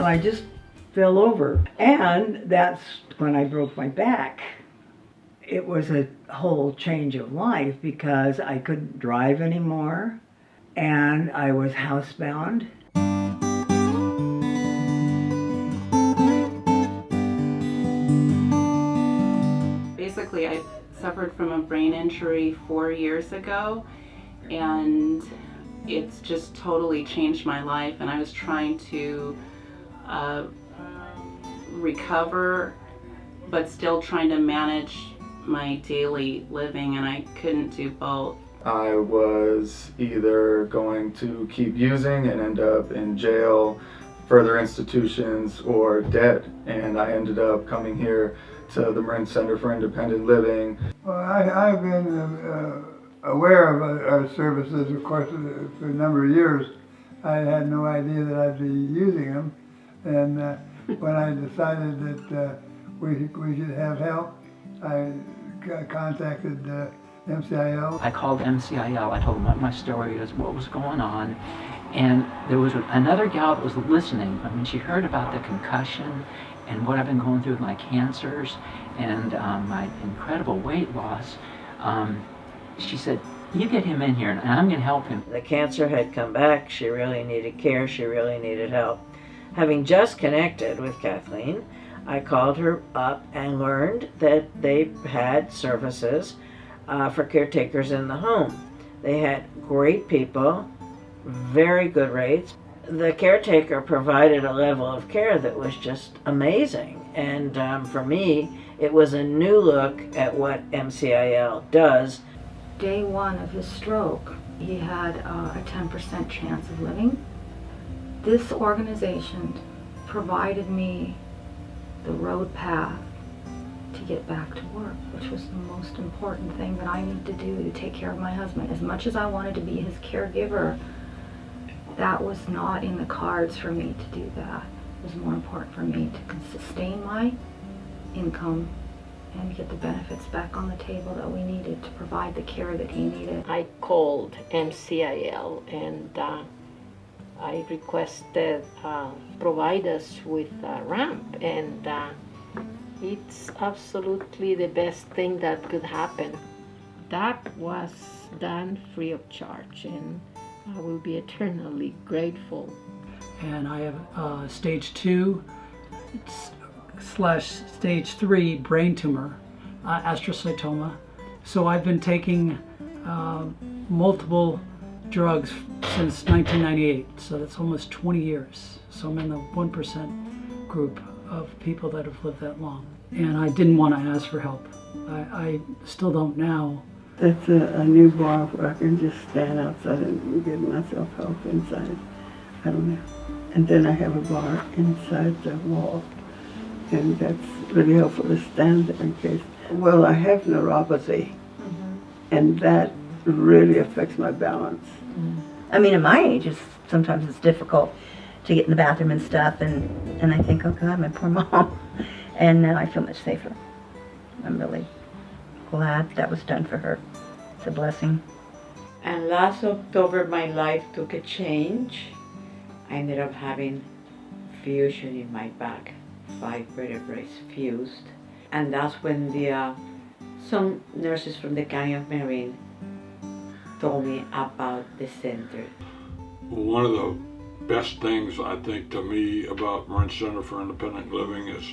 I just fell over. And that's when I broke my back. It was a whole change of life because I couldn't drive anymore and I was housebound. Basically, I suffered from a brain injury 4 years ago, and it's just totally changed my life, and I was trying to recover but still trying to manage my daily living, and I couldn't do both. I was either going to keep using and end up in jail, further institutions, or dead, and I ended up coming here to the Marin Center for Independent Living. Well, I've been aware of our services, of course, for a number of years. I had no idea that I'd be using them, and when I decided that we should have help, I contacted MCIL. I called MCIL. I told them what my story is, what was going on, and there was another gal that was listening. I mean, she heard about the concussion and what I've been going through with my cancers and my incredible weight loss. She said, "You get him in here, and I'm going to help him." The cancer had come back. She really needed care. She really needed help. Having just connected with Kathleen, I called her up and learned that they had services for caretakers in the home. They had great people, very good rates. The caretaker provided a level of care that was just amazing. And for me, it was a new look at what MCIL does. Day one of his stroke, he had a 10% chance of living. This organization provided me the road path to get back to work, which was the most important thing that I needed to do to take care of my husband. As much as I wanted to be his caregiver, that was not in the cards for me to do that. It was more important for me to sustain my income and get the benefits back on the table that we needed to provide the care that he needed. I called MCIL and I requested provide us with a ramp, and it's absolutely the best thing that could happen. That was done free of charge, and I will be eternally grateful. And I have stage 2/stage 3 brain tumor, astrocytoma. So I've been taking multiple drugs since 1998, so that's almost 20 years. So I'm in the 1% group of people that have lived that long. And I didn't want to ask for help. I still don't now. That's a new bar where I can just stand outside and give myself help inside. I don't know. And then I have a bar inside the wall, and that's really helpful to stand there in case. Well, I have neuropathy, and that really affects my balance. I mean, at my age, sometimes it's difficult to get in the bathroom and stuff, and I think, oh God, my poor mom. And now I feel much safer. I'm really glad that was done for her. It's a blessing. And last October, my life took a change. I ended up having fusion in my back, 5 vertebrae fused. And that's when some nurses from the county of Marin told me about the center. One of the best things I think to me about Marin Center for Independent Living is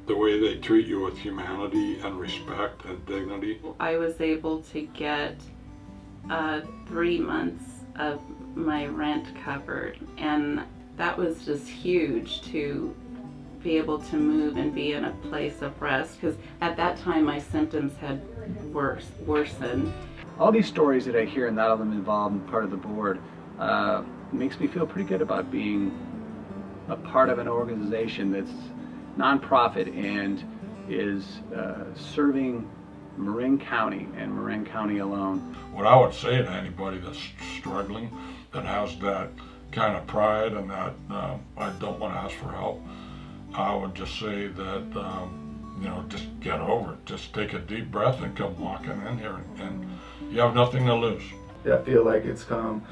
the way they treat you with humanity and respect and dignity. I was able to get 3 months of my rent covered, and that was just huge to be able to move and be in a place of rest, because at that time my symptoms had worsened. All these stories that I hear, and that of them involved and part of the board, makes me feel pretty good about being a part of an organization that's nonprofit and is serving Marin County and Marin County alone. What I would say to anybody that's struggling, that has that kind of pride and that I don't want to ask for help, I would just say that just get over it. Just take a deep breath and come walking in here, and you have nothing to lose. I feel like it's come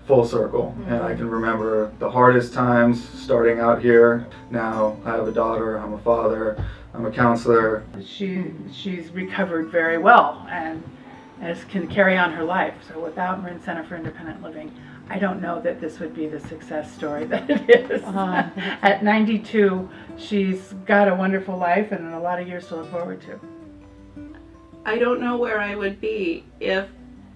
full circle. And I can remember the hardest times starting out here. Now I have a daughter, I'm a father, I'm a counselor. She's recovered very well and can carry on her life. So without Marin Center for Independent Living, I don't know that this would be the success story that it is. At 92, she's got a wonderful life and a lot of years to look forward to. I don't know where I would be if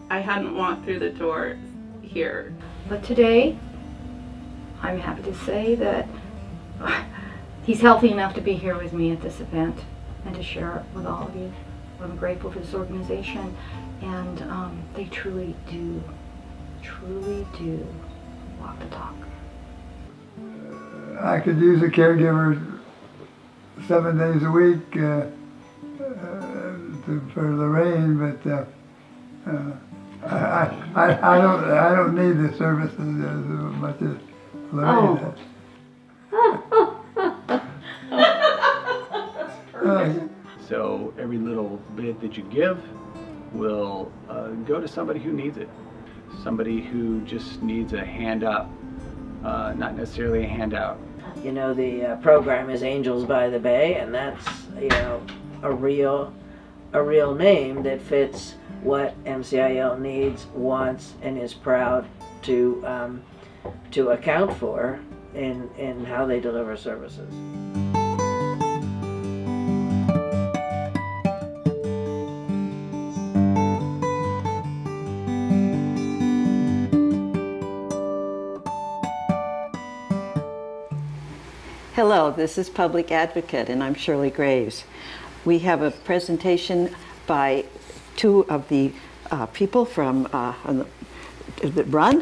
I hadn't walked through the door here. But today, I'm happy to say that he's healthy enough to be here with me at this event and to share it with all of you. I'm grateful for this organization, and they truly do walk the talk. I could use a caregiver 7 days a week for Lorraine, but I don't need the services as much as Lorraine does. So every little bit that you give will go to somebody who needs it. Somebody who just needs a hand up, not necessarily a handout. You know, the program is Angels by the Bay, and that's, you know, a real name that fits what MCIL needs, wants, and is proud to account for in how they deliver services. Hello, this is Public Advocate, and I'm Shirley Graves. We have a presentation by two of the people from that run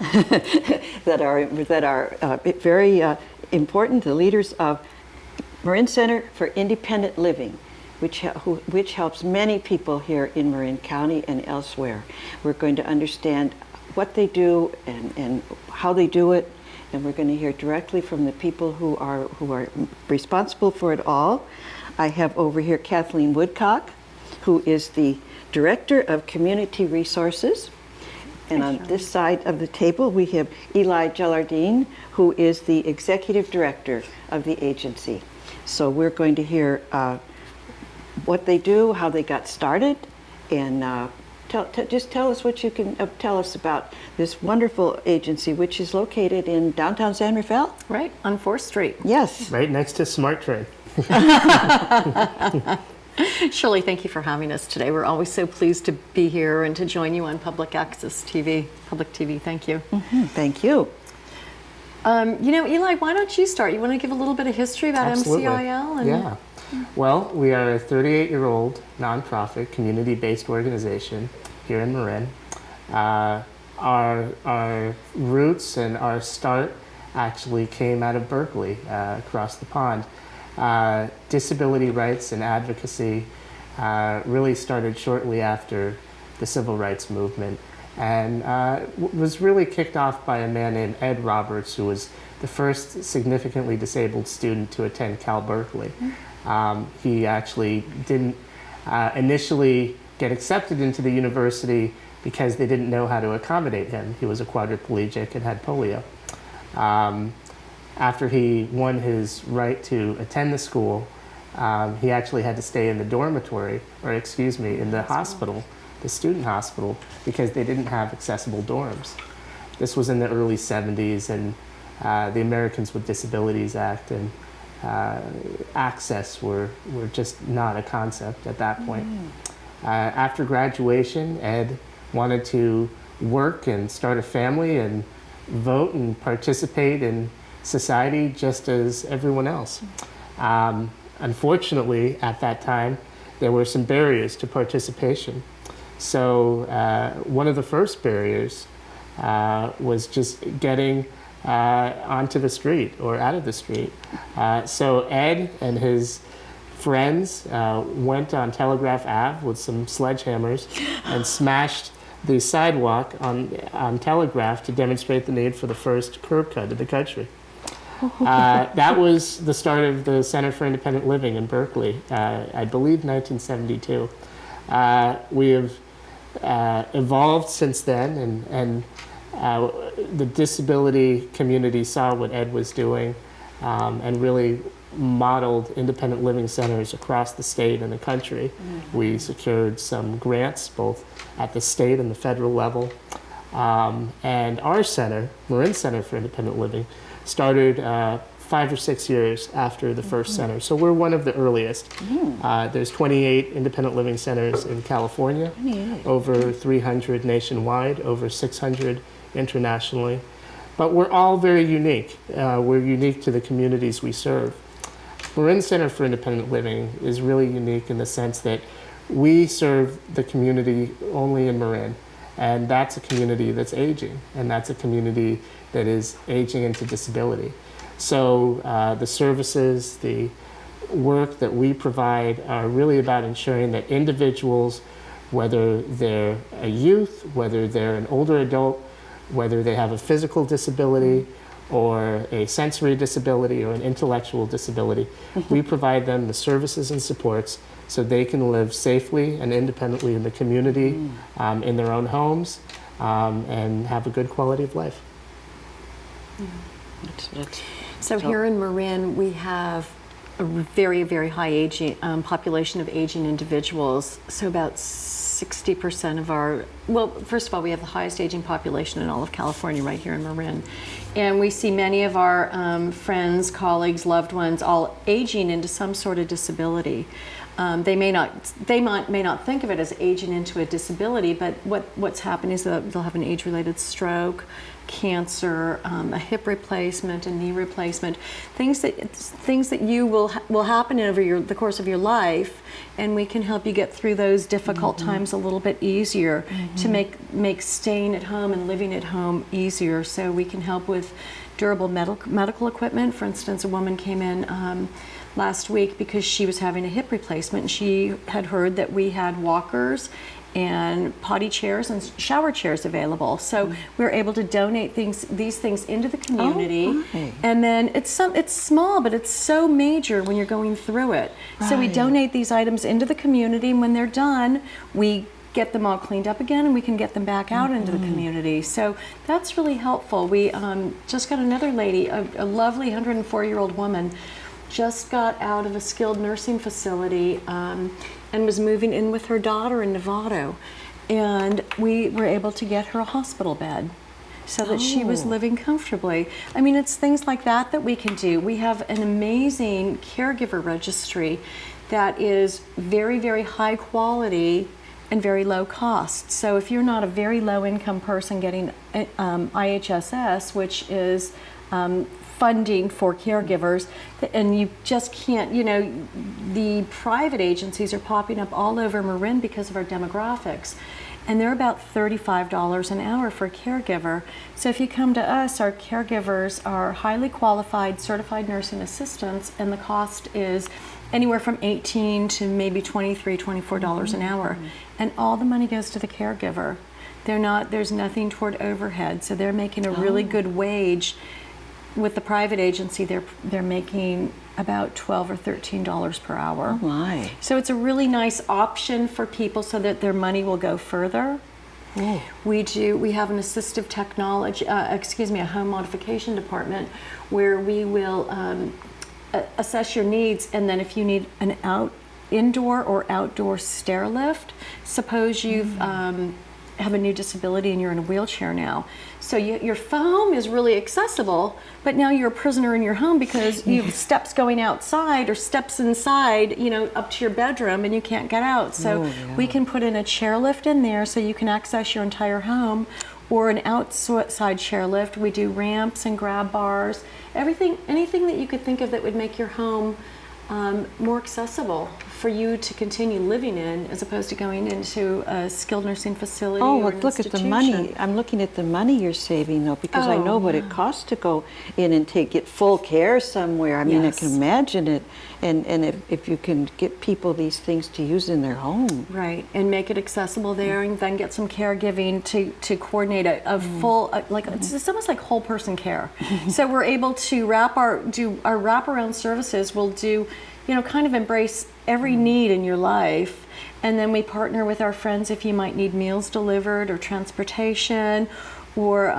that are very important, the leaders of Marin Center for Independent Living, which helps many people here in Marin County and elsewhere. We're going to understand what they do and how they do it. And we're going to hear directly from the people who are responsible for it all. I have over here Kathleen Woodcock, who is the Director of Community Resources. And on this side of the table, we have Eli Gellardine, who is the Executive Director of the agency. So we're going to hear what they do, how they got started, and just tell us what you can tell us about this wonderful agency, which is located in downtown San Rafael. Right, on 4th Street. Yes. Right next to Smart Train. Shirley, thank you for having us today. We're always so pleased to be here and to join you on Public Access TV, Public TV. Thank you. Thank you. You know, Eli, why don't you start? You want to give a little bit of history about Absolutely. MCIL? And Yeah. Well, we are a 38-year-old nonprofit, community-based organization here in Marin. Our roots and our start actually came out of Berkeley, across the pond. Disability rights and advocacy really started shortly after the civil rights movement, and was really kicked off by a man named Ed Roberts, who was the first significantly disabled student to attend Cal Berkeley. He actually didn't initially get accepted into the university because they didn't know how to accommodate him. He was a quadriplegic and had polio. After he won his right to attend the school, he actually had to stay in the dormitory, or excuse me, in the hospital, the student hospital, because they didn't have accessible dorms. This was in the early 70s, and the Americans with Disabilities Act and access were just not a concept at that point. After graduation, Ed wanted to work and start a family and vote and participate in society just as everyone else. Unfortunately, at that time, there were some barriers to participation. So one of the first barriers was just getting onto the street or out of the street. So Ed and his friends went on Telegraph Ave with some sledgehammers and smashed the sidewalk on Telegraph to demonstrate the need for the first curb cut in the country. That was the start of the Center for Independent Living in Berkeley, I believe 1972. We have evolved since then, and the disability community saw what Ed was doing and really modeled independent living centers across the state and the country. We secured some grants both at the state and the federal level. And our center, Marin Center for Independent Living, started 5 or 6 years after the first center. So we're one of the earliest. There's 28 independent living centers in California, over 300 nationwide, over 600 internationally. But we're all very unique. We're unique to the communities we serve. Marin Center for Independent Living is really unique in the sense that we serve the community only in Marin. And that's a community that's aging, and that's a community that is aging into disability. So the services, the work that we provide are really about ensuring that individuals, whether they're a youth, whether they're an older adult, whether they have a physical disability or a sensory disability or an intellectual disability, we provide them the services and supports so they can live safely and independently in the community, in their own homes, and have a good quality of life. So here in Marin, we have a very, very high aging population of aging individuals. So about 60% of our, well, first of all, we have the highest aging population in all of California right here in Marin. And we see many of our friends, colleagues, loved ones all aging into some sort of disability. They may not think of it as aging into a disability, but what's happening is that they'll have an age-related stroke, cancer, a hip replacement, a knee replacement, things that you will happen over the course of your life, and we can help you get through those difficult times a little bit easier to make staying at home and living at home easier. So we can help with durable medical equipment. For instance, a woman came in last week because she was having a hip replacement, and she had heard that we had walkers and potty chairs and shower chairs available. So we were able to donate these things into the community. And then it's small, but it's so major when you're going through it. So we donate these items into the community, and when they're done, we get them all cleaned up again, and we can get them back out into the community. So that's really helpful. We just got another lady, a lovely 104-year-old woman, just got out of a skilled nursing facility and was moving in with her daughter in Novato. And we were able to get her a hospital bed so that she was living comfortably. I mean, it's things like that we can do. We have an amazing caregiver registry that is very, very high quality and very low cost. So if you're not a very low income person getting IHSS, which is funding for caregivers, and you just can't, the private agencies are popping up all over Marin because of our demographics, and they're about $35 an hour for a caregiver. So if you come to us, our caregivers are highly qualified, certified nursing assistants, and the cost is anywhere from $18 to maybe $23, $24 an hour. And all the money goes to the caregiver. There's nothing toward overhead, so they're making a really good wage. With the private agency, they're making about $12 or $13 per hour. Oh my! So it's a really nice option for people so that their money will go further. We have an assistive technology, a home modification department where we will assess your needs, and then if you need an indoor or outdoor stair lift, suppose you've have a new disability and you're in a wheelchair now. So your home is really accessible, but now you're a prisoner in your home because you have steps going outside or steps inside, up to your bedroom, and you can't get out. So we can put in a chairlift in there so you can access your entire home, or an outside chairlift. We do ramps and grab bars, anything that you could think of that would make your home more accessible for you to continue living in, as opposed to going into a skilled nursing facility. Oh, or well, look at the money. I'm looking at the money you're saving, though, because I know what it costs to go in and get full care somewhere. I mean, I can imagine it. And if you can get people these things to use in their home. Right, and make it accessible there, and then get some caregiving to coordinate a full, it's almost like whole person care. So we're able to do our wraparound services. We'll do, kind of embrace every need in your life. And then we partner with our friends if you might need meals delivered or transportation, or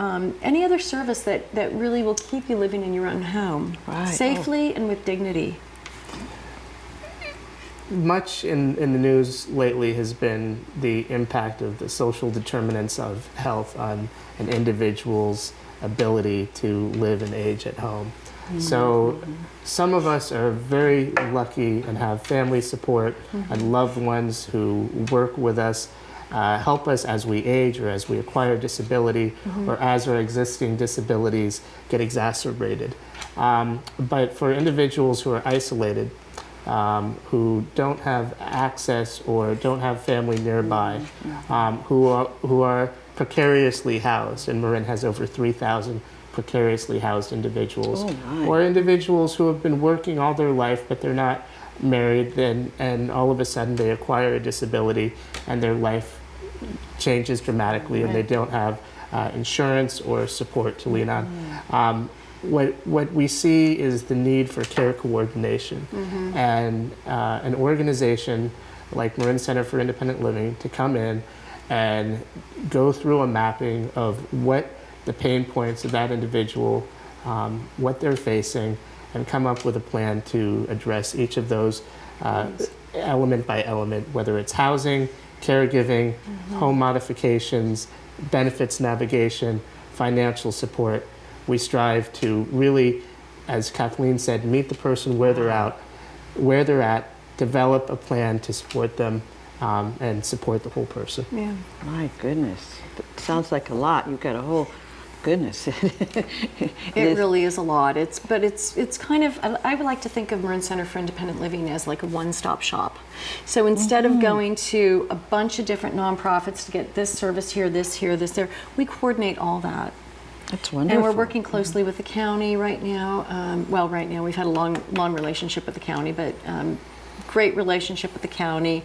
any other service that really will keep you living in your own home safely and with dignity. Much in the news lately has been the impact of the social determinants of health on an individual's ability to live and age at home. So some of us are very lucky and have family support and loved ones who work with us, help us as we age or as we acquire disability or as our existing disabilities get exacerbated. But for individuals who are isolated, who don't have access or don't have family nearby, who are precariously housed, and Marin has over 3,000 precariously housed individuals, or individuals who have been working all their life but they're not married, and all of a sudden they acquire a disability and their life changes dramatically and they don't have insurance or support to lean on. What we see is the need for care coordination and an organization like Marin Center for Independent Living to come in and go through a mapping of what the pain points of that individual, what they're facing, and come up with a plan to address each of those element by element, whether it's housing, caregiving, home modifications, benefits navigation, financial support. We strive to really, as Kathleen said, meet the person where they're at, develop a plan to support them, and support the whole person. Yeah. My goodness. It sounds like a lot. You've got a whole goodness. It really is a lot. It's kind of, I would like to think of Marin Center for Independent Living as like a one-stop shop. So instead of going to a bunch of different nonprofits to get this service here, this there, we coordinate all that. That's wonderful. And we're working closely with the county right now. Right now we've had a long relationship with the county, but great relationship with the county,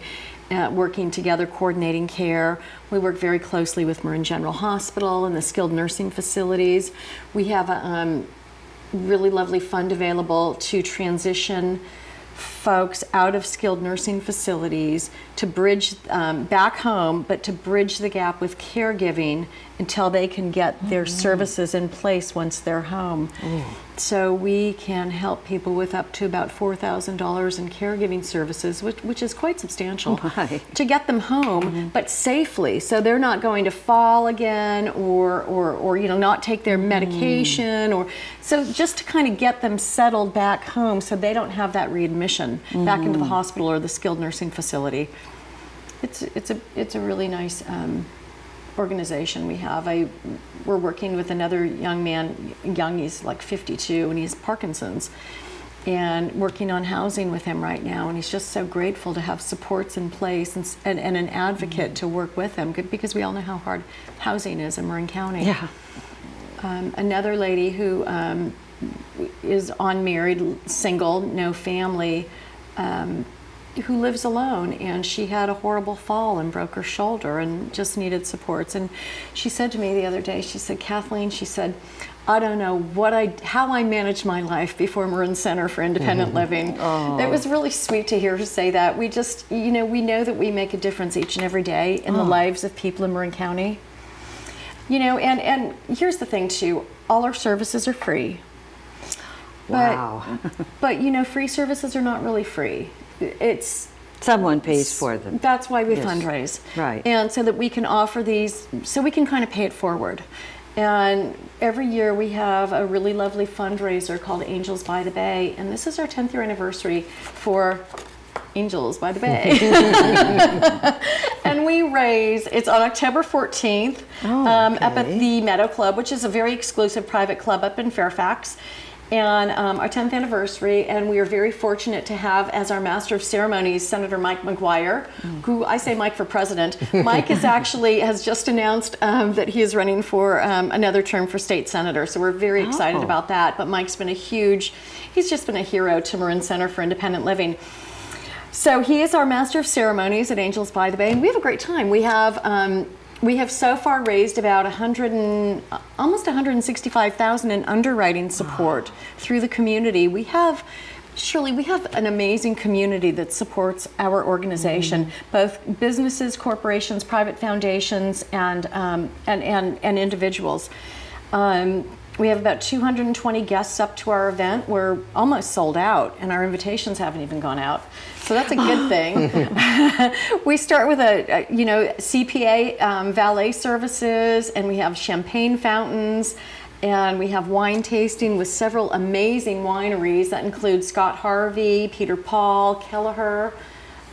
working together, coordinating care. We work very closely with Marin General Hospital and the skilled nursing facilities. We have a really lovely fund available to transition folks out of skilled nursing facilities to bridge back home, but to bridge the gap with caregiving until they can get their services in place once they're home. So we can help people with up to about $4,000 in caregiving services, which is quite substantial, to get them home, but safely, so they're not going to fall again or not take their medication, or so just to kind of get them settled back home so they don't have that readmission back into the hospital or the skilled nursing facility. It's a really nice organization we have. We're working with another young man, he's like 52 and he has Parkinson's, and working on housing with him right now, and he's just so grateful to have supports in place and an advocate to work with him, because we all know how hard housing is in Marin County. Yeah. Another lady who is unmarried, single, no family, who lives alone, and she had a horrible fall and broke her shoulder and just needed supports. And she said to me the other day, she said, Kathleen, she said, I don't know how I managed my life before Marin Center for Independent Living. It was really sweet to hear her say that. We just, we know that we make a difference each and every day in the lives of people in Marin County. And here's the thing too, all our services are free. Wow. But free services are not really free. It's someone pays for them. That's why we fundraise. Right. And so that we can offer these, so we can kind of pay it forward. And every year we have a really lovely fundraiser called Angels by the Bay, and this is our 10th year anniversary for Angels by the Bay. And we raise, it's on October 14th up at the Meadow Club, which is a very exclusive private club up in Fairfax. And our 10th anniversary, and we are very fortunate to have as our Master of Ceremonies Senator Mike McGuire, who, I say Mike for president. Mike has just announced that he is running for another term for state senator, so we're very excited about that. But Mike's been he's just been a hero to Marin Center for Independent Living. So he is our Master of Ceremonies at Angels by the Bay, and we have a great time. We have so far raised about almost $165,000 in underwriting support through the community. We have Shirley, we have an amazing community that supports our organization, both businesses, corporations, private foundations, and individuals. We have about 220 guests up to our event. We're almost sold out, and our invitations haven't even gone out. So that's a good thing. We start with a CPA valet services, and we have champagne fountains. And we have wine tasting with several amazing wineries that include Scott Harvey, Peter Paul, Kelleher,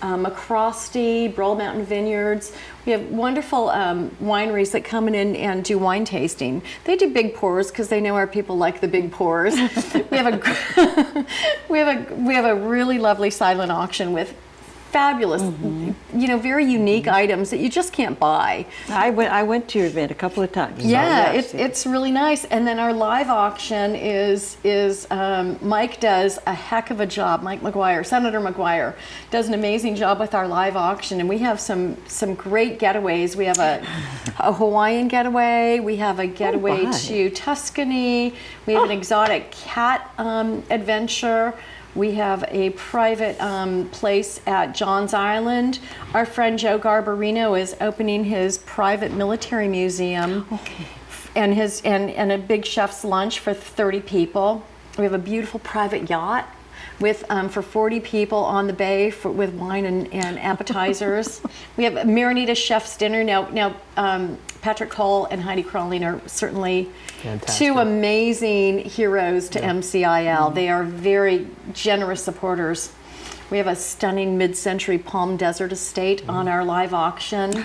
McCrosty, Broll Mountain Vineyards. We have wonderful wineries that come in and do wine tasting. They do big pours because they know our people like the big pours. We have a really lovely silent auction with fabulous, very unique items that you just can't buy. I went to your event a couple of times. Yeah, it's really nice. And then our live auction is Mike does a heck of a job. Mike McGuire, Senator McGuire, does an amazing job with our live auction. And we have some great getaways. We have a Hawaiian getaway. We have a getaway to Tuscany. We have an exotic cat adventure. We have a private place at Johns Island. Our friend Joe Garbarino is opening his private military museum, and a big chef's lunch for 30 people. We have a beautiful private yacht with for 40 people on the bay with wine and appetizers. We have Marinita chef's dinner now. Patrick Cole and Heidi Crawling are certainly two amazing heroes to MCIL. They are very generous supporters. We have a stunning mid-century Palm Desert estate on our live auction.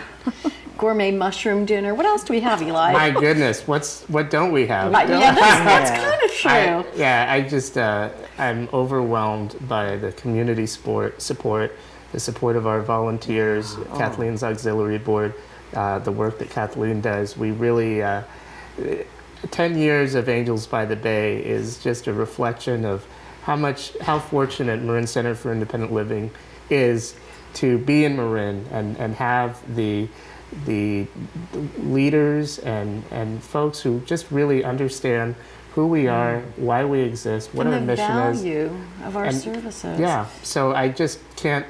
Gourmet mushroom dinner. What else do we have, Eli? My goodness, what don't we have? That's kind of true. I'm overwhelmed by the community support, the support of our volunteers, Kathleen's auxiliary board, the work that Kathleen does. We really, 10 years of Angels by the Bay is just a reflection of how fortunate Marin Center for Independent Living is to be in Marin and have the leaders and folks who just really understand who we are, why we exist, what our mission is. And the value of our services. Yeah, so I just can't,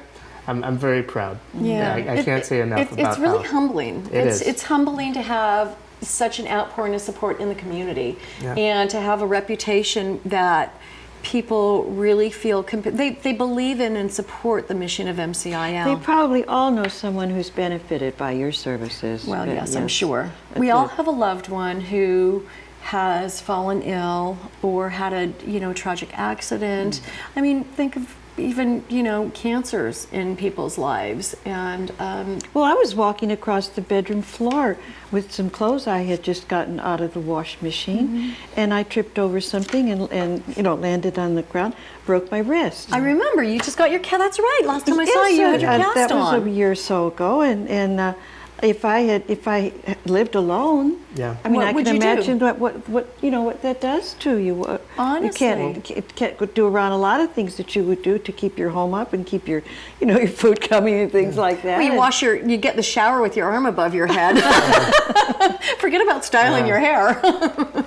I'm very proud. Yeah, I can't say enough about it's really humbling. It's It's humbling to have such an outpouring of support in the community, and to have a reputation that people really feel they believe in and support the mission of MCIL. They probably all know someone who's benefited by your services. Well, yes, I'm sure. We all have a loved one who has fallen ill or had a tragic accident. I mean, think of even cancers in people's lives. And well, I was walking across the bedroom floor with some clothes I had just gotten out of the wash machine, and I tripped over something and landed on the ground, broke my wrist. I remember you just got your cast. That's right. Last time I saw you, had your cast that on. That was a year or so ago, and if I lived alone, I mean, I can imagine what that does to you. Honestly, you can't do around a lot of things that you would do to keep your home up and keep your your food coming and things like that. Well, you get the shower with your arm above your head. Forget about styling your hair.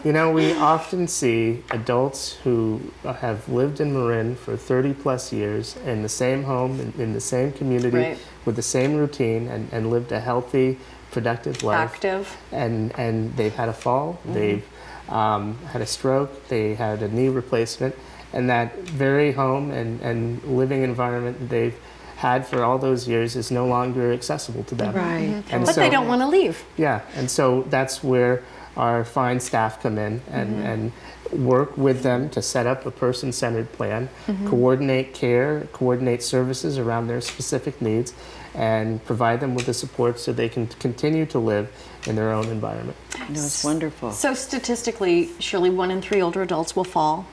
We often see adults who have lived in Marin for 30 plus years in the same home, in the same community, with the same routine, and lived a healthy, productive life. Active. And they've had a fall, they've had a stroke, they had a knee replacement, and that very home and living environment that they've had for all those years is no longer accessible to them. Right. But they don't want to leave. Yeah, and so that's where our fine staff come in and work with them to set up a person-centered plan, coordinate care, coordinate services around their specific needs, and provide them with the support so they can continue to live in their own environment. It's wonderful. So statistically, surely 1 in 3 older adults will fall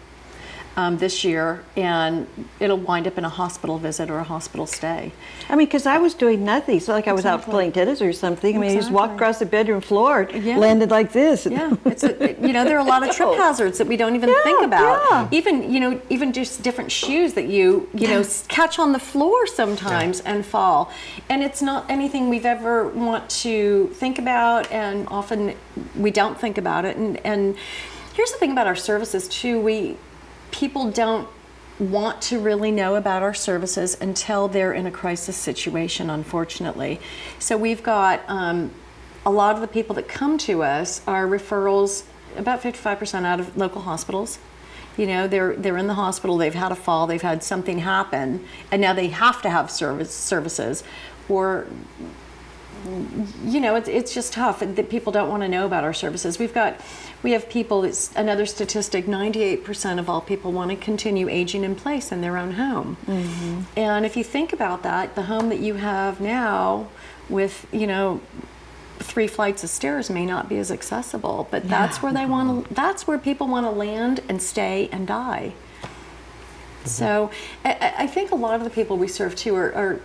this year, and it'll wind up in a hospital visit or a hospital stay. I mean, because I was doing nothing. It's not like I was out playing tennis or something. I mean, I just walked across the bedroom floor, landed like this. Yeah, there are a lot of trip hazards that we don't even think about. Yeah. Even just different shoes that you catch on the floor sometimes and fall. And it's not anything we've ever want to think about, and often we don't think about it. And here's the thing about our services too. People don't want to really know about our services until they're in a crisis situation, unfortunately. So we've got a lot of the people that come to us are referrals, about 55% out of local hospitals. You know, they're in the hospital, they've had a fall, they've had something happen, and now they have to have services. Or, you know, it's just tough that people don't want to know about our services. We have people, it's another statistic, 98% of all people want to continue aging in place in their own home. Mm-hmm. And if you think about that, the home that you have now with, you know, 3 flights of stairs may not be as accessible, but that's where they want to, that's where people want to land and stay and die. So I think a lot of the people we serve too are,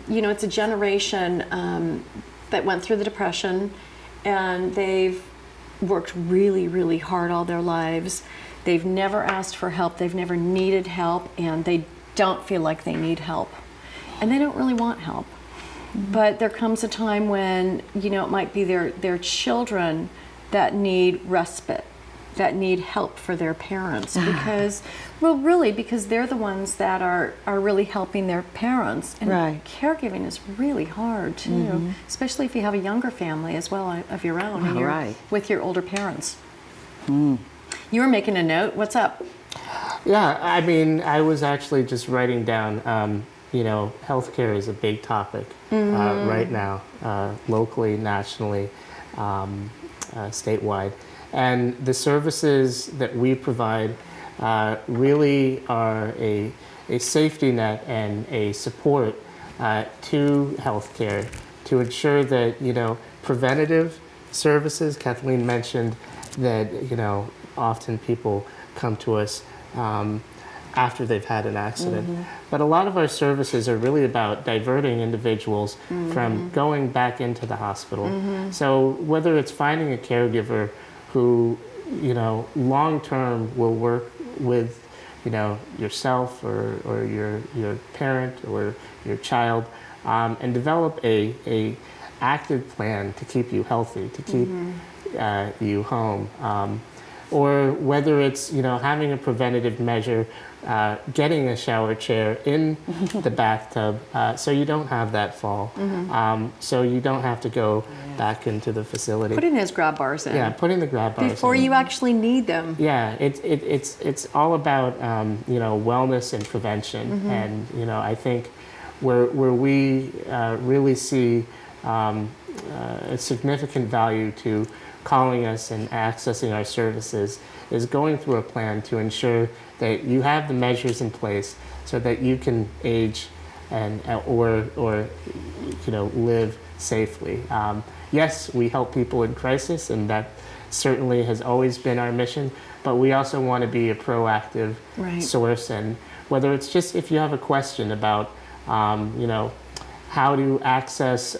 you know, it's a generation that went through the Depression, and they've worked really, really hard all their lives. They've never asked for help, they've never needed help, and they don't feel like they need help. And they don't really want help. But there comes a time when, you know, it might be their children that need respite, that need help for their parents, because, well, really, because they're the ones that are really helping their parents. And caregiving is really hard, too, especially if you have a younger family as well of your own, and you're with your older parents. You were making a note. What's up? Yeah, I mean, I was actually just writing down, you know, healthcare is a big topic right now, locally, nationally, statewide. And the services that we provide really are a safety net and a support to healthcare to ensure that, you know, preventative services. Kathleen mentioned that, you know, often people come to us after they've had an accident. But a lot of our services are really about diverting individuals from going back into the hospital. So whether it's finding a caregiver who, you know, long-term will work with, you know, yourself or your parent or your child, and develop a active plan to keep you healthy, to keep you home. Or whether it's, you know, having a preventative measure, getting a shower chair in the bathtub so you don't have that fall, so you don't have to go back into the facility. Putting those grab bars in. Yeah, putting the grab bars before in. you actually need them. Yeah, it's all about you know, wellness and prevention, and you know, I think where we really see a significant value to calling us and accessing our services is going through a plan to ensure that you have the measures in place so that you can age and or you know, live safely. Yes, we help people in crisis, and that certainly has always been our mission, but we also want to be a proactive source. And whether it's just if you have a question about you know, how to access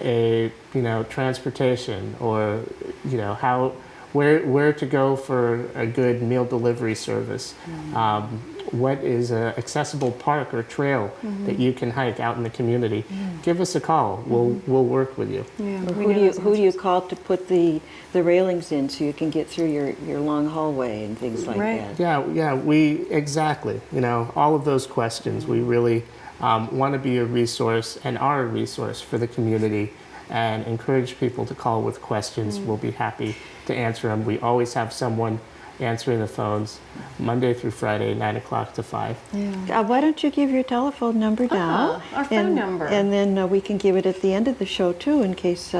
a, you know, transportation, or, you know, where to go for a good meal delivery service, what is an accessible park or trail that you can hike out in the community, give us a call. We'll work with you. Who do you call to put the railings in so you can get through your long hallway and things like that? Yeah, exactly. You know, all of those questions, we really want to be a resource and are a resource for the community, and encourage people to call with questions. We'll be happy to answer them. We always have someone answering the phones Monday through Friday, 9 o'clock to 5. Why don't you give your telephone number now? Our phone number. And then we can give it at the end of the show too, in case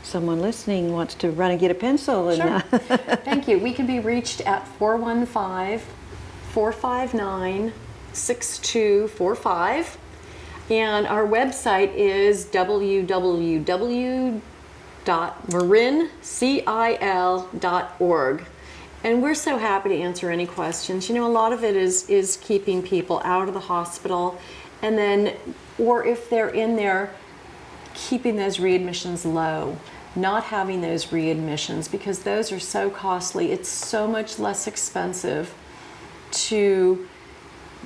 someone listening wants to run and get a pencil. And, Sure. Thank you. We can be reached at 415-459-6245. And our website is www.marincil.org. And we're so happy to answer any questions. You know, a lot of it is keeping people out of the hospital, and then, or if they're in there, keeping those readmissions low, not having those readmissions, because those are so costly. It's so much less expensive to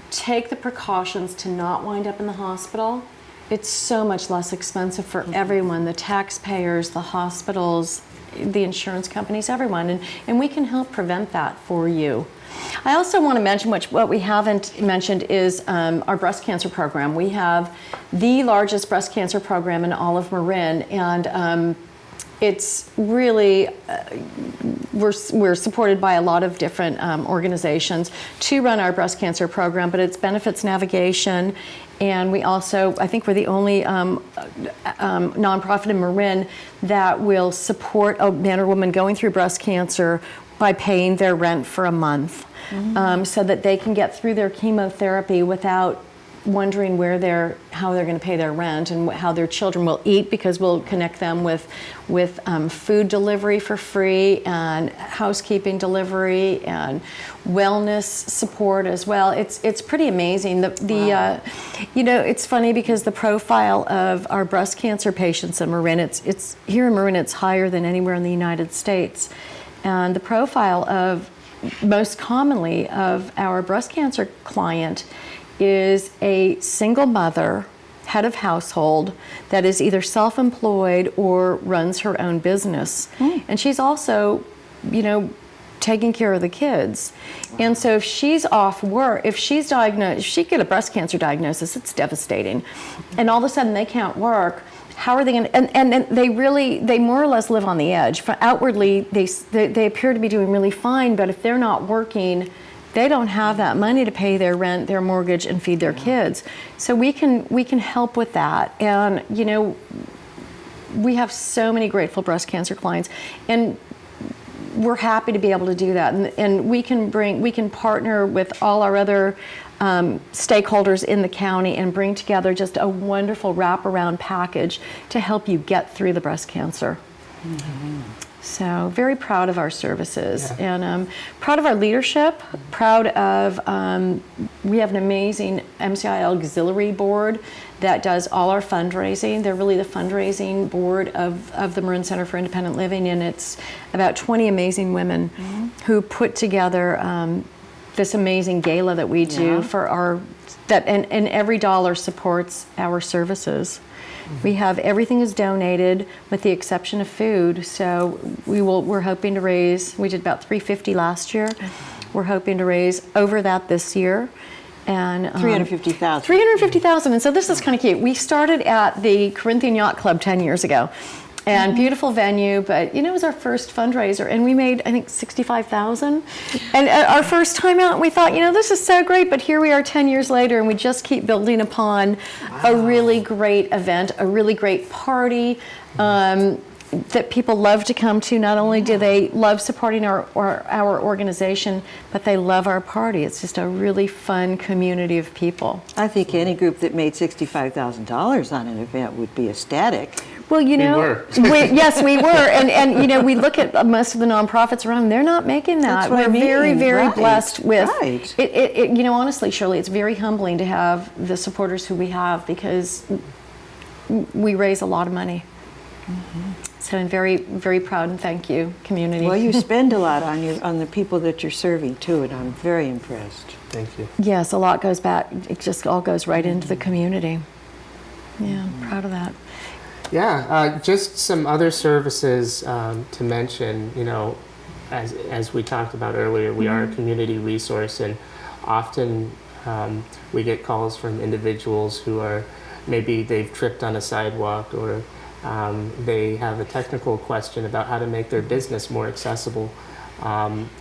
take the precautions to not wind up in the hospital. It's so much less expensive for everyone, the taxpayers, the hospitals, the insurance companies, everyone, and we can help prevent that for you. I also want to mention, what we haven't mentioned is our breast cancer program. We have the largest breast cancer program in all of Marin, and it's really, we're supported by a lot of different organizations to run our breast cancer program, but it's benefits navigation. And we also, I think we're the only nonprofit in Marin that will support a man or woman going through breast cancer by paying their rent for a month, so that they can get through their chemotherapy without wondering how they're going to pay their rent and how their children will eat, because we'll connect them with food delivery for free and housekeeping delivery and wellness support as well. It's pretty amazing. It's funny because the profile of our breast cancer patients in Marin, it's here in Marin, it's higher than anywhere in the United States, and the profile of most commonly of our breast cancer client is a single mother, head of household, that is either self-employed or runs her own business. And she's also, taking care of the kids. And so if she's off work, if she's diagnosed, if she get a breast cancer diagnosis, it's devastating. And all of a sudden they can't work. How are they going to, and they more or less live on the edge. Outwardly, they appear to be doing really fine, but if they're not working, they don't have that money to pay their rent, their mortgage, and feed their kids. So we can help with that. And we have so many grateful breast cancer clients, and we're happy to be able to do that. And we can partner with all our other stakeholders in the county and bring together just a wonderful wraparound package to help you get through the breast cancer. So very proud of our services, and proud of our leadership, proud of, we have an amazing MCIL auxiliary board that does all our fundraising. They're really the fundraising board of the Marin Center for Independent Living, and it's about 20 amazing women who put together this amazing gala that we do for and every dollar supports our services. We have everything is donated with the exception of food. So we're hoping to raise, we did about $350 last year. We're hoping to raise over that this year. And $350,000. $350,000. And so this is kind of cute. We started at the Corinthian Yacht Club 10 years ago. And beautiful venue, but it was our first fundraiser, and we made, I think, $65,000. And our first time out, we thought, this is so great, but here we are 10 years later, and we just keep building upon a really great event, a really great party that people love to come to. Not only do they love supporting our organization, but they love our party. It's just a really fun community of people. I think any group that made $65,000 on an event would be ecstatic. Well, yes, we were, and we look at most of the nonprofits around; they're not making that. We're very, very blessed with it. Honestly, Shirley, it's very humbling to have the supporters who we have, because we raise a lot of money. So I'm very, very proud, and thank you, community. Well, you spend a lot on the people that you're serving too, and I'm very impressed. Thank you. Yes, a lot goes back. It just all goes right into the community. Yeah, I'm proud of that. Yeah, just some other services to mention. As we talked about earlier, we are a community resource, and often we get calls from individuals who are, maybe they've tripped on a sidewalk, or they have a technical question about how to make their business more accessible.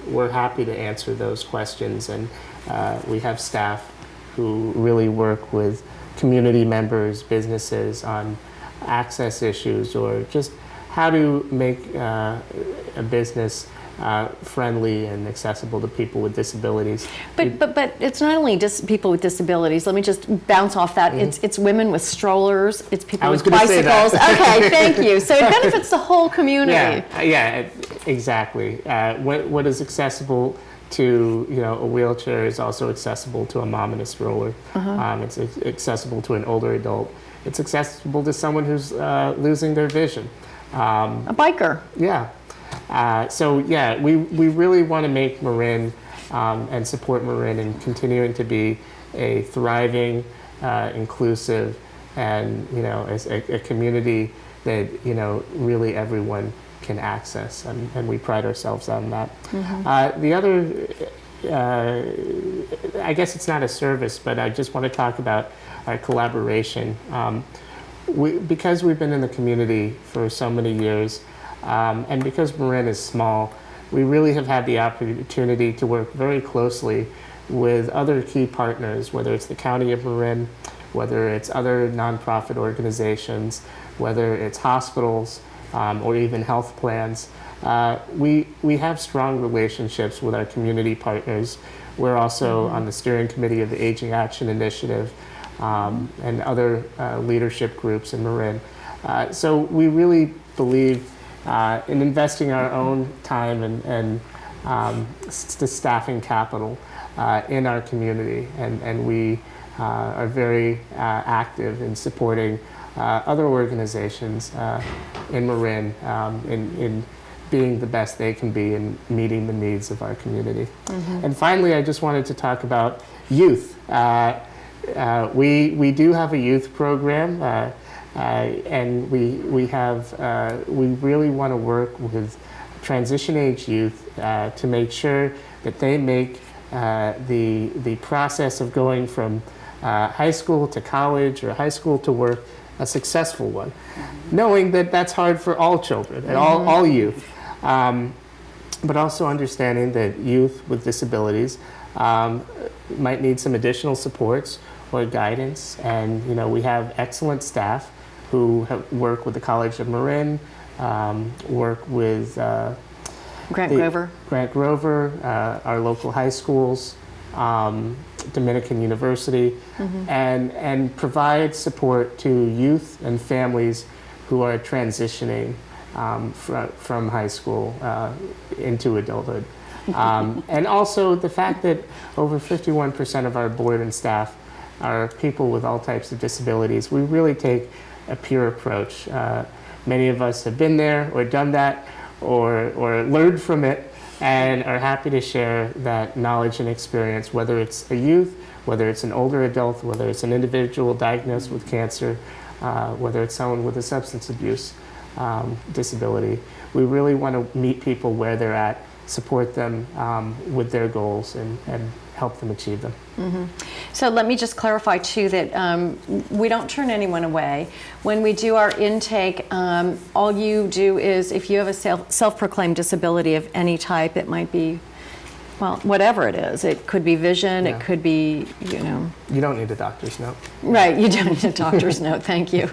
We're happy to answer those questions, and we have staff who really work with community members, businesses on access issues, or just how to make a business friendly and accessible to people with disabilities. But it's not only just people with disabilities. Let me just bounce off that. It's women with strollers. It's people with bicycles. Okay, thank you. So it benefits the whole community. Yeah, exactly. What is accessible to a wheelchair is also accessible to a mom in a stroller. It's accessible to an older adult. It's accessible to someone who's losing their vision. A biker. Yeah. We really want to make Marin and support Marin in continuing to be a thriving, inclusive, and as a community that really everyone can access, and we pride ourselves on that. The other, I guess it's not a service, but I just want to talk about our collaboration. Because we've been in the community for so many years, and because Marin is small, we really have had the opportunity to work very closely with other key partners, whether it's the County of Marin, whether it's other nonprofit organizations, whether it's hospitals, or even health plans. We have strong relationships with our community partners. We're also on the steering committee of the Aging Action Initiative, and other leadership groups in Marin. So we really believe in investing our own time and the staffing capital in our community, and we are very active in supporting other organizations in Marin in being the best they can be in meeting the needs of our community. And finally, I just wanted to talk about youth. We do have a youth program, and we really want to work with transition age youth to make sure that they make the process of going from high school to college or high school to work a successful one, knowing that that's hard for all children and all youth, but also understanding that youth with disabilities might need some additional supports or guidance. And we have excellent staff who work with the College of Marin, work with Grant Grover, our local high schools, Dominican University, and provide support to youth and families who are transitioning from high school into adulthood. And also the fact that over 51% of our board and staff are people with all types of disabilities. We really take a peer approach. Many of us have been there or done that or learned from it, and are happy to share that knowledge and experience, whether it's a youth, whether it's an older adult, whether it's an individual diagnosed with cancer, whether it's someone with a substance abuse disability. We really want to meet people where they're at, support them with their goals, and help them achieve them. So let me just clarify too that we don't turn anyone away. When we do our intake, all you do is, if you have a self-proclaimed disability of any type, it might be, well, whatever it is. It could be vision, it could be, You don't need a doctor's note. Right, you don't need a doctor's note, thank you.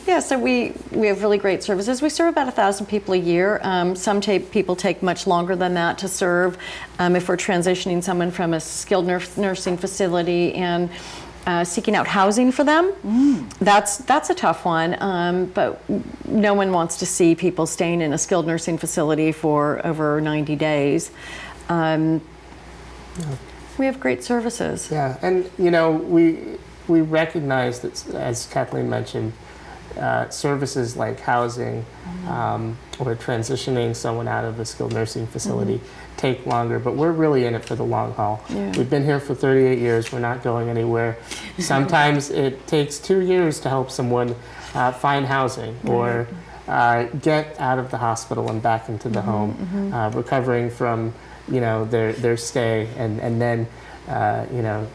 Yeah, so we have really great services. We serve about 1,000 people a year. Some people take much longer than that to serve. If we're transitioning someone from a skilled nursing facility and seeking out housing for them, that's a tough one. But no one wants to see people staying in a skilled nursing facility for over 90 days. We have great services. Yeah, and we recognize that, as Kathleen mentioned, services like housing or transitioning someone out of a skilled nursing facility take longer, but we're really in it for the long haul. We've been here for 38 years. We're not going anywhere. Sometimes it takes 2 years to help someone find housing or get out of the hospital and back into the home, recovering from their stay, and then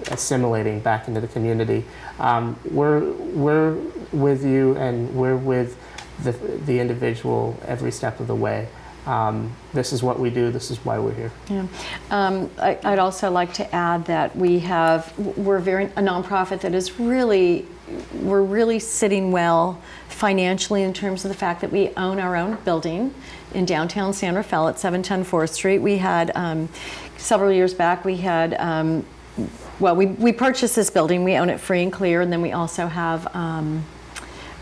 assimilating back into the community. We're with you, and we're with the individual every step of the way. This is what we do. This is why we're here. Yeah. I'd also like to add that we're a nonprofit that is we're really sitting well financially in terms of the fact that we own our own building in downtown San Rafael at 710 4th Street. We had, several years back, we had, we purchased this building. We own it free and clear, and then we also have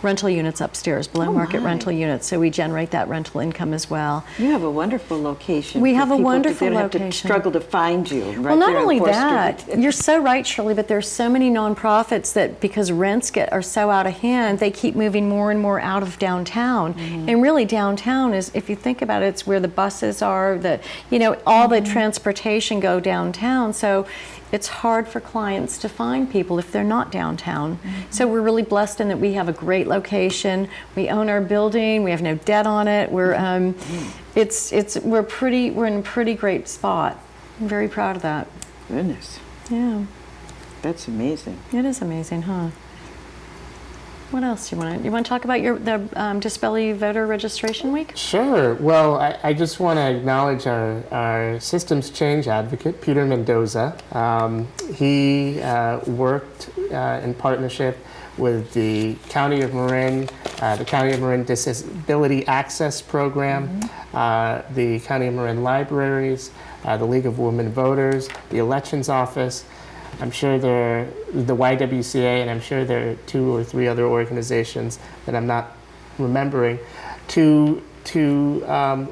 rental units upstairs, below market rental units, so we generate that rental income as well. You have a wonderful location. We have a wonderful location. They don't have to struggle to find you. Right, well, not only that, you're so right, Shirley, but there's so many nonprofits that, because rents are so out of hand, they keep moving more and more out of downtown. And really, downtown is, if you think about it, it's where the buses are, all the transportation go downtown. So it's hard for clients to find people if they're not downtown. So we're really blessed in that we have a great location. We own our building. We have no debt on it. We're we're in a pretty great spot. I'm very proud of that. Goodness. Yeah. That's amazing. It is amazing, huh? What else do you want to? You want to talk about the Disability Voter Registration Week? Sure. Well, I just want to acknowledge our systems change advocate, Peter Mendoza. He worked in partnership with the County of Marin, the County of Marin Disability Access Program, the County of Marin Libraries, the League of Women Voters, the Elections Office. I'm sure there are the YWCA, and I'm sure there are 2 or 3 other organizations that I'm not remembering, to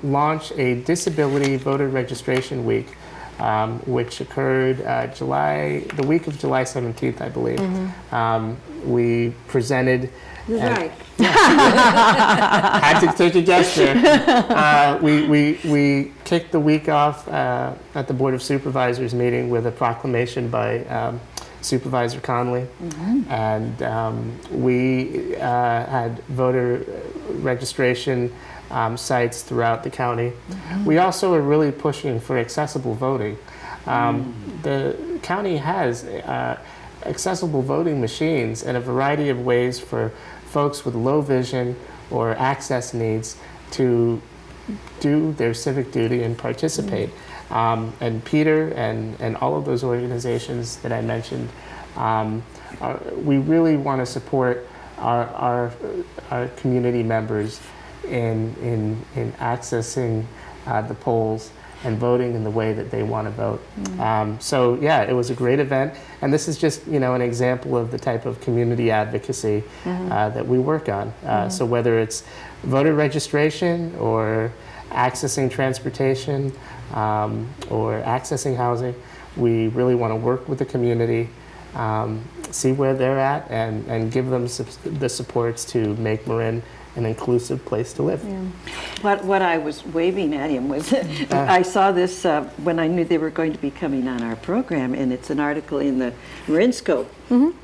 launch a Disability Voter Registration Week, which occurred the week of July 17th, I believe. We presented. Right. Had to take a guess there. We kicked the week off at the Board of Supervisors meeting with a proclamation by Supervisor Conley, and we had voter registration sites throughout the county. We also are really pushing for accessible voting. The county has accessible voting machines in a variety of ways for folks with low vision or access needs to do their civic duty and participate. And Peter and all of those organizations that I mentioned, we really want to support our community members in accessing the polls and voting in the way that they want to vote. So yeah, it was a great event, and this is just an example of the type of community advocacy that we work on. So whether it's voter registration or accessing transportation or accessing housing, we really want to work with the community, see where they're at, and give them the supports to make Marin an inclusive place to live. What I was waving at him was, I saw this when I knew they were going to be coming on our program, and it's an article in the Marin Scope,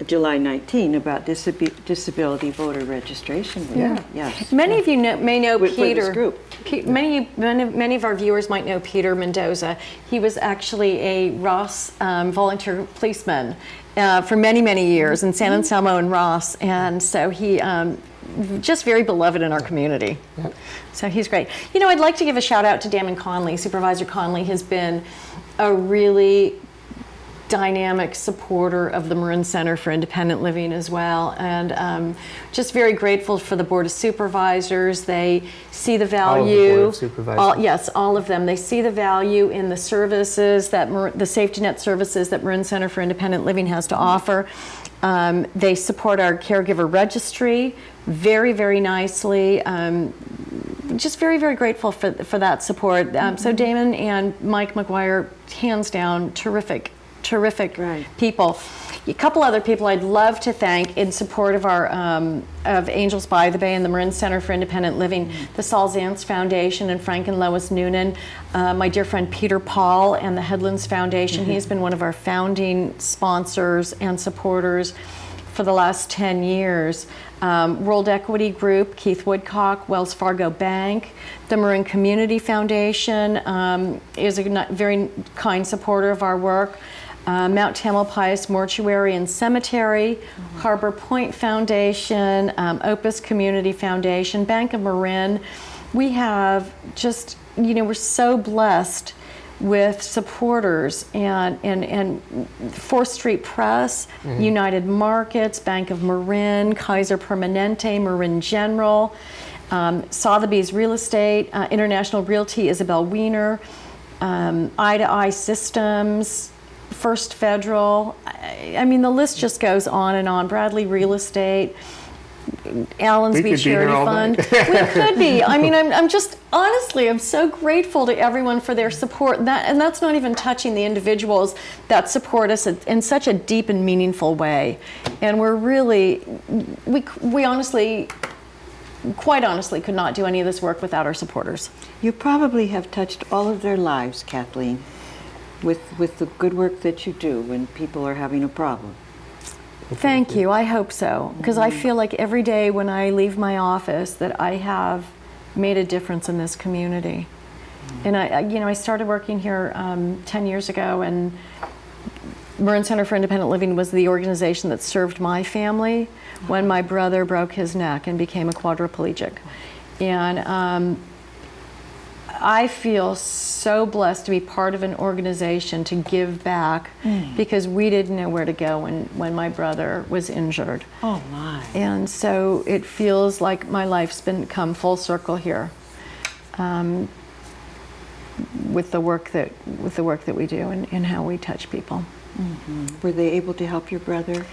July 19, about disability voter registration. Yes. Many of you may know With Peter. this group. Many of our viewers might know Peter Mendoza. He was actually a Ross volunteer policeman for many, many years in San Anselmo and Ross, and so he just very beloved in our community. So he's great. I'd like to give a shout out to Damon Conley. Supervisor Conley has been a really dynamic supporter of the Marin Center for Independent Living as well, and just very grateful for the Board of Supervisors. They see the value. All of the Board of Supervisors. Yes, all of them. They see the value in the services the safety net services that Marin Center for Independent Living has to offer. They support our caregiver registry very, very nicely. Just very, very grateful for that support. So Damon and Mike McGuire, hands down, terrific people. A couple other people I'd love to thank in support of our of Angels by the Bay and the Marin Center for Independent Living, the Saul Zantz Foundation and Frank and Lois Noonan, my dear friend Peter Paul and the Headlands Foundation. He has been one of our founding sponsors and supporters for the last 10 years. World Equity Group, Keith Woodcock, Wells Fargo Bank, the Marin Community Foundation is a very kind supporter of our work. Mount Tamalpais Mortuary and Cemetery, Harbor Point Foundation, Opus Community Foundation, Bank of Marin. We have just, we're so blessed with supporters and 4th Street Press, United Markets, Bank of Marin, Kaiser Permanente, Marin General, Sotheby's Real Estate, International Realty, Isabel Wiener, Eye to Eye Systems, First Federal. I mean, the list just goes on and on. Bradley Real Estate, Allensby Charity Fund. We could be. I mean, I'm just, honestly, I'm so grateful to everyone for their support. And that's not even touching the individuals that support us in such a deep and meaningful way. And we're really, we honestly, quite honestly, could not do any of this work without our supporters. You probably have touched all of their lives, Kathleen, with the good work that you do when people are having a problem. Thank you. I hope so, because I feel like every day when I leave my office that I have made a difference in this community. And I started working here 10 years ago, and Marin Center for Independent Living was the organization that served my family when my brother broke his neck and became a quadriplegic. And I feel so blessed to be part of an organization to give back, because we didn't know where to go when my brother was injured. Oh my. And so it feels like my life's come full circle here. With the work that we do and how we touch people. Were they able to help your brother?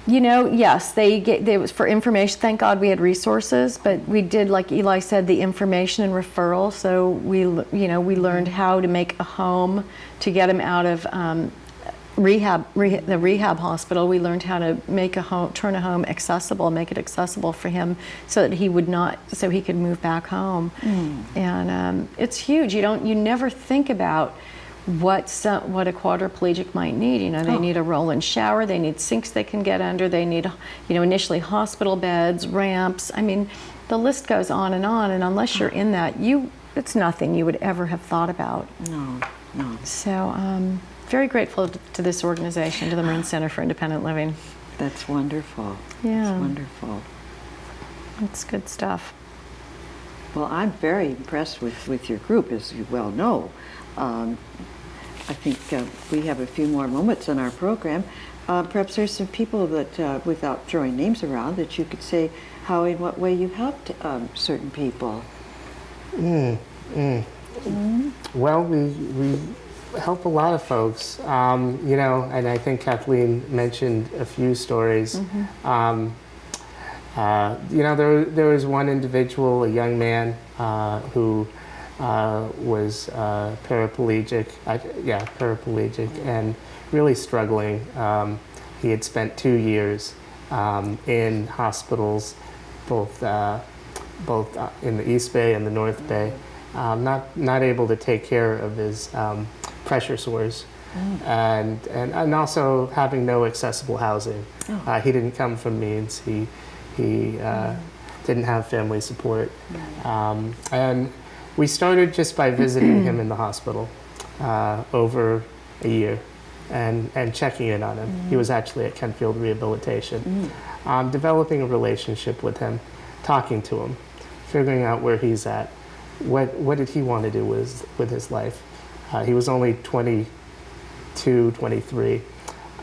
Yes, they was for information. Thank God we had resources, but we did, like Eli said, the information and referral. So we learned how to make a home to get him out of the rehab hospital. We learned how to make turn a home accessible, make it accessible for him, so that he could move back home. And it's huge. You never think about what a quadriplegic might need. They need a roll-in shower, they need sinks they can get under, they need initially hospital beds, ramps. I mean, the list goes on, and unless you're in that, it's nothing you would ever have thought about. No. So very grateful to this organization, to the Marin Center for Independent Living. That's wonderful. Yeah. That's wonderful. It's good stuff. Well, I'm very impressed with your group, as you well know. I think we have a few more moments in our program. Perhaps there's some people that, without throwing names around, that you could say how, in what way you helped certain people. Well, we help a lot of folks, and I think Kathleen mentioned a few stories. There was one individual, a young man, who was paraplegic, and really struggling. He had spent 2 years in hospitals, both in the East Bay and the North Bay, not able to take care of his pressure sores, and also having no accessible housing. He didn't come from means. He didn't have family support, and we started just by visiting him in the hospital over a year and checking in on him. He was actually at Kentfield Rehabilitation. Developing a relationship with him, talking to him, figuring out where he's at. What did he want to do with his life? He was only 22, 23.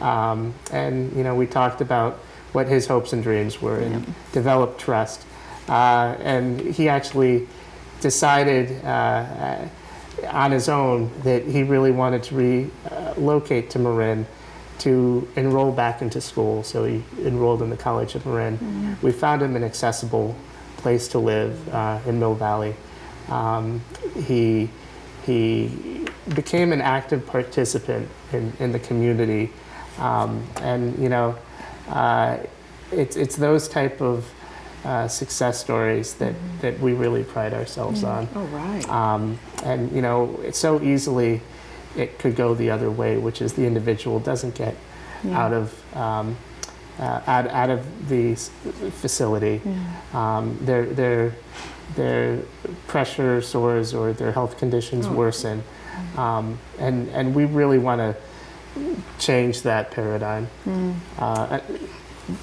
And we talked about what his hopes and dreams were and developed trust. And he actually decided on his own that he really wanted to relocate to Marin to enroll back into school. So he enrolled in the College of Marin. We found him an accessible place to live in Mill Valley. He became an active participant in the community, and it's those type of success stories that we really pride ourselves on. Oh, right. And it's so easily it could go the other way, which is the individual doesn't get out of the facility. Their pressure sores or their health conditions worsen, and we really want to change that paradigm.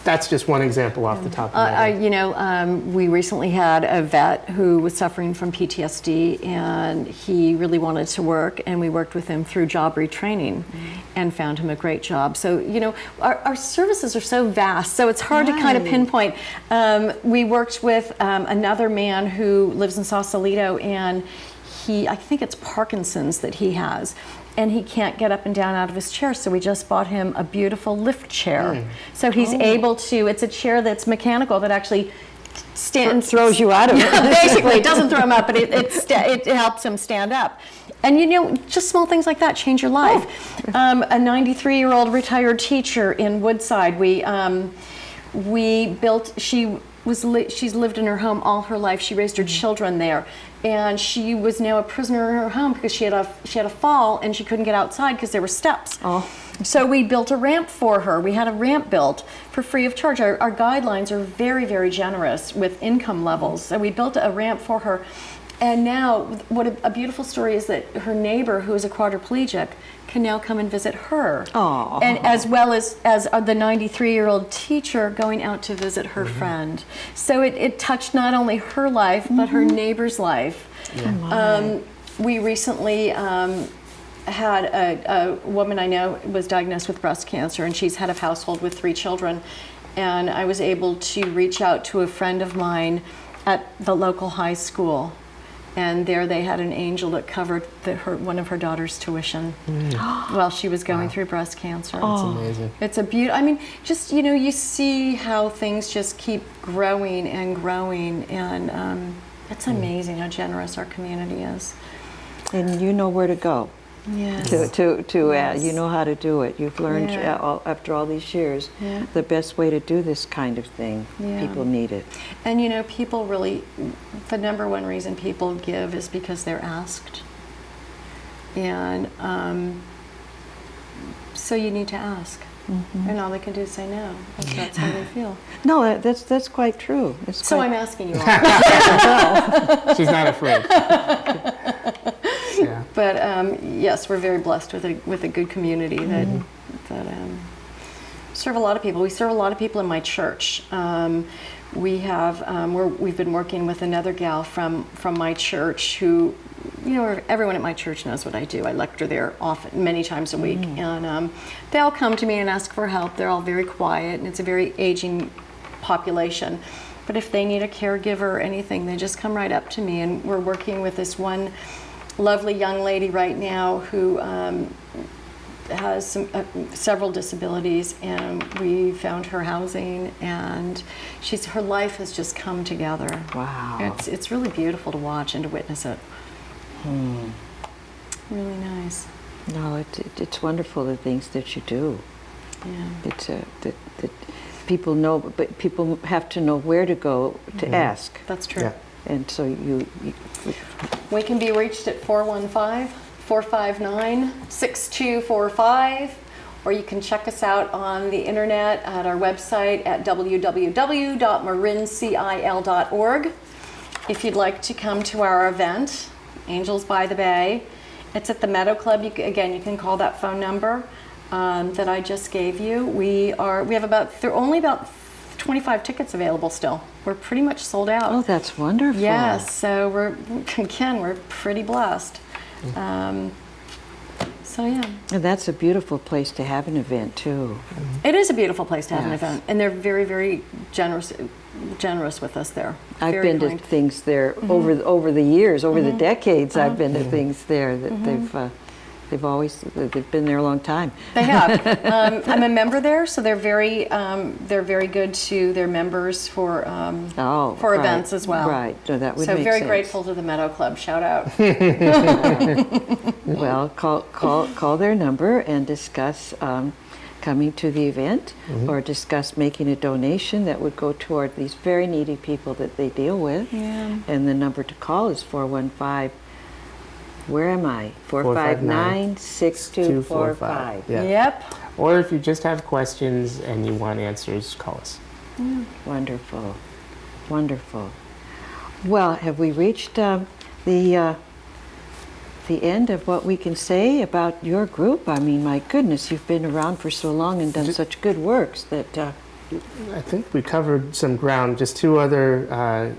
That's just one example off the top of my head. We recently had a vet who was suffering from PTSD, and he really wanted to work, and we worked with him through job retraining and found him a great job. So, our services are so vast, so it's hard to kind of pinpoint. We worked with another man who lives in Sausalito, and I think it's Parkinson's that he has. And he can't get up and down out of his chair, so we just bought him a beautiful lift chair. So he's able to, it's a chair that's mechanical that actually throws you out of it. Basically, it doesn't throw him up, but it helps him stand up. And just small things like that change your life. A 93-year-old retired teacher in Woodside, she she's lived in her home all her life. She raised her children there, and she was now a prisoner in her home because she had a fall and she couldn't get outside because there were steps. Oh. So we built a ramp for her. We had a ramp built for free of charge. Our guidelines are very, very generous with income levels. So we built a ramp for her. And now, what a beautiful story is that her neighbor, who is a quadriplegic, can now come and visit her. Aww. And as well as the 93-year-old teacher going out to visit her friend. So it touched not only her life, but her neighbor's life. Yeah. We recently had a woman I know was diagnosed with breast cancer, and she's head of household with 3 children. And I was able to reach out to a friend of mine at the local high school. And there they had an angel that covered one of her daughter's tuition while she was going through breast cancer. That's amazing. It's a I mean, just, you see how things just keep growing and growing, and it's amazing how generous our community is. And you know where to go. Yes. You know how to do it. You've learned after all these years the best way to do this kind of thing. People need it. And people really, the number one reason people give is because they're asked. And so you need to ask. And all they can do is say no. That's how they feel. No, that's quite true. I'm asking you all. She's not afraid. Yeah. But yes, we're very blessed with a good community that serve a lot of people. We serve a lot of people in my church. We have we've been working with another gal from my church who, everyone at my church knows what I do. I lecture there often, many times a week, and they all come to me and ask for help. They're all very quiet, and it's a very aging population. But if they need a caregiver or anything, they just come right up to me. And we're working with this one lovely young lady right now who has several disabilities, and we found her housing, and her life has just come together. Wow. It's really beautiful to watch and to witness it. Really nice. No, it's wonderful, the things that you do. Yeah. It's that people know, but people have to know where to go to ask. That's true. Yeah. And so we can be reached at 415-459-6245, or you can check us out on the internet at our website at www.marincil.org. If you'd like to come to our event, Angels by the Bay, it's at the Meadow Club. You can call that phone number that I just gave you. We have only about 25 tickets available still. We're pretty much sold out. Oh, that's wonderful. Yes, so we're pretty blessed. So yeah. And that's a beautiful place to have an event too. It is a beautiful place to have an event, and they're very, very generous with us there. I've been to things there over the years, over the decades. I've been to things there that they've been there a long time. They have. I'm a member there, so they're very good to their members for events as well. Right, so that would so make very sense. Grateful to the Meadow Club. Shout out. Well, call their number and discuss coming to the event, or discuss making a donation that would go toward these very needy people that they deal with. Yeah. And the number to call is 415. Where am I? 459-6245. Yeah. Yep. Or if you just have questions and you want answers, call us. Wonderful. Wonderful. Well, have we reached the end of what we can say about your group? I mean, my goodness, you've been around for so long and done such good works that... I think we covered some ground. Just 2 other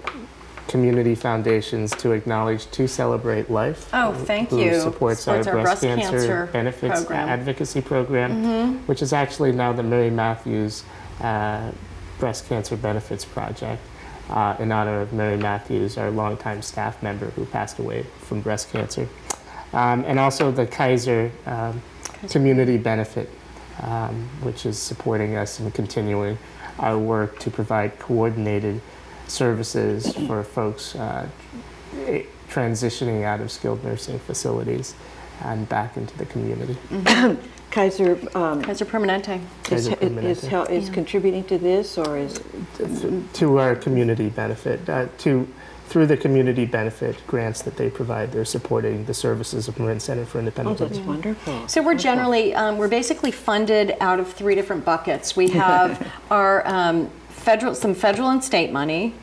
community foundations to acknowledge To Celebrate Life. Oh, thank who you. Supports our breast cancer benefits program. Advocacy program, which is actually now the Mary Matthews Breast Cancer Benefits Project, in honor of Mary Matthews, our longtime staff member who passed away from breast cancer. And also the Kaiser Community Benefit, which is supporting us and continuing our work to provide coordinated services for folks transitioning out of skilled nursing facilities. and back into the community. Kaiser Kaiser Permanente. Kaiser Permanente. is contributing to this, or is To our community benefit, through the community benefit grants that they provide, they're supporting the services of Marin Center for Independent Living. that's wonderful. So we're generally, we're basically funded out of 3 different buckets. We have our some federal and state money.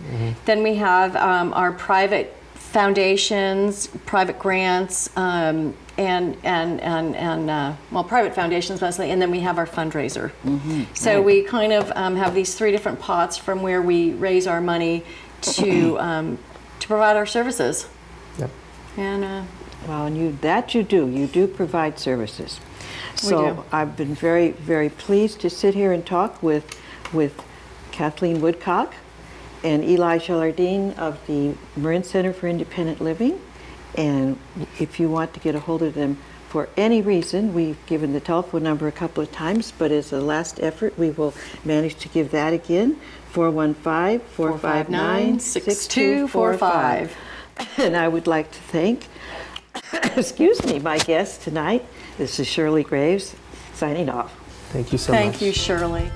Then we have our private foundations, private grants, well, private foundations mostly, and then we have our fundraiser. So Right. we kind of have these 3 different pots from where we raise our money to provide our services. Yep. And Well, and you do provide services. So do. I've been very, very pleased to sit here and talk with Kathleen Woodcock and Eli Jardine of the Marin Center for Independent Living. And if you want to get a hold of them for any reason, we've given the telephone number a couple of times, but as a last effort, we will manage to give that again, 415-459-6245. And I would like to thank, excuse me, my guest tonight. This is Shirley Graves, signing off. Thank you so much. thank you, Shirley.